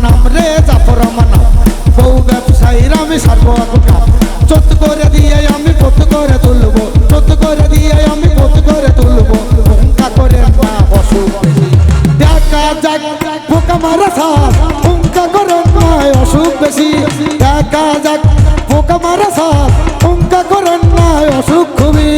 নাম রে জাফর আমার নাম বউ ব্যবসায়ীরা আমি সারবো এখন কাম চোদ্দ করে দিয়ে আমি পত করে তুলবো চোদ্দ করে দিয়ে আমি পত করে তুলবো হুঙ্কা করে না অসুখ বেশি দেখা যাক পোকা মারা সাপ হুঙ্কা করে না অসুখ বেশি দেখা যাক পোকা মারা সাপ হুঙ্কা করে না অসুখ খুবই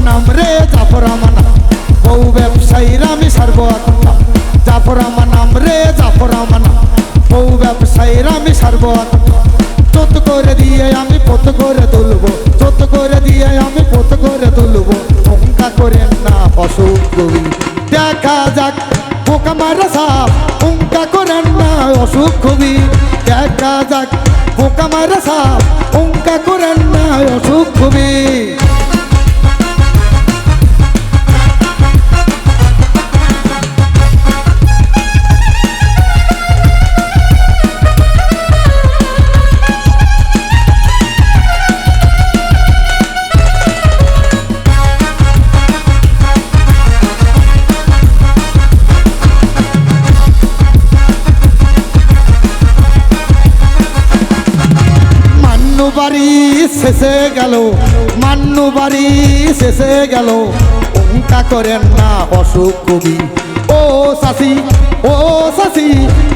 নাম রে জাফর আমার নাম বউ ব্যবসায়ীরা আমি সারবো এখন কাম জাফর আমার নাম রে জাফর আমার নাম বউ ব্যবসায়ীরা আমি সারবো এখন কাম চোদ্দ করে দিয়ে আমি পত করে তুলবো চোদ্দ করে দিয়ে আমি পত করে তুলবো হুঙ্কা করে না অসুখ কবি দেখা যাক পোকা মারা সাপ হুঙ্কা করে না অসুখ কবি দেখা যাক পোকা মারা সাপ হুঙ্কা করে না অসুখ কবি বাড়ি শেষে গেল মান্নু বাড়ি শেষে গেল হুঙ্কা করেন না অসুখ কবি ও শাসি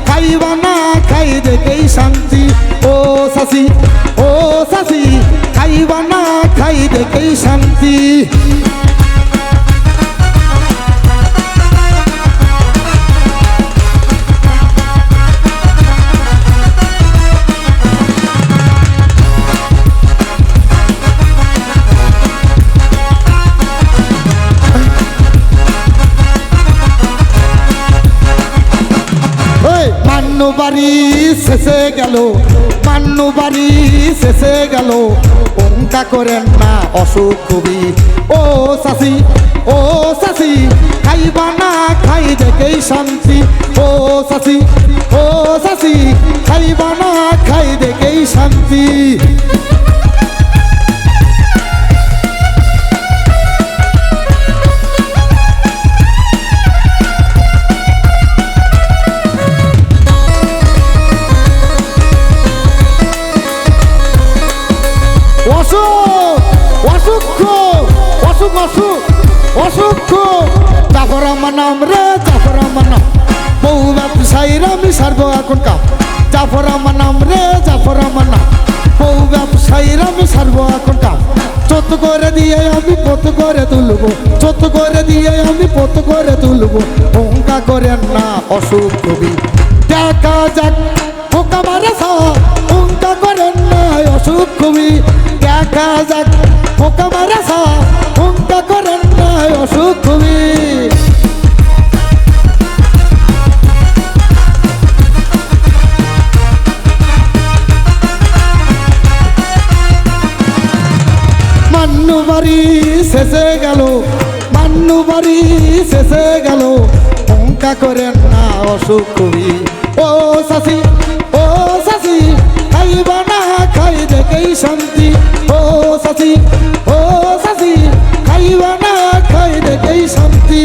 খাইবা না খাই দেখেই শান্তি ও শাসি খাইবা না খাই দেখেই শান্তি মান্নু বাড়ি শেষে গেল মান্নু বাড়ি শেষে গেল হুঙ্কা করেন না অসুখ কবি ও শাসি খাইবা না খাই দেখেই শান্তি ও শাসি খাইবা না খাই দেখেই শান্তি জাফর আমার নাম রে জাফর আমার নাম বউ ব্যবসায়ীরা আমি সারবো এখন কাম জাফর আমার নাম রে জাফর আমার নাম বউ ব্যবসায়ীরা আমি সারবো এখন কাম চোদ্দ করে দিয়ে আমি পত করে তুলবো চোদ্দ করে দিয়ে আমি পত করে তুলবো হুঙ্কা করেন না অসুখ কবি দেখা যাক পোকা মারা সাপ হুঙ্কা করেন না অসুখ কবি দেখা যাক পোকা মারা সাপ হুঙ্কা করেন না অসুখ কবি মান্নু বাড়ি শেষে গেল মান্নু বাড়ি শেষে গেল হুঙ্কা করেন না অসুখ কবি ও শাসি খাইবা না খাই দেখেই শান্তি ও শাসি খাইবা না খাই দেখেই শান্তি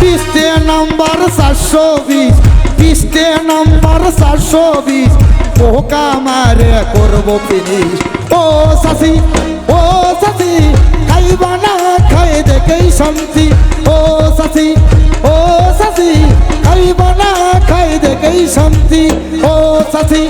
পৃষ্ঠে নাম্বার 420 পৃষ্ঠে নাম্বার 420 পোকা মারে করবো ফিনিশ ও শাসি খাইবা না খাই দেখেই শান্তি ও শাসি খাইবা না খাই দেখেই শান্তি ও শাসি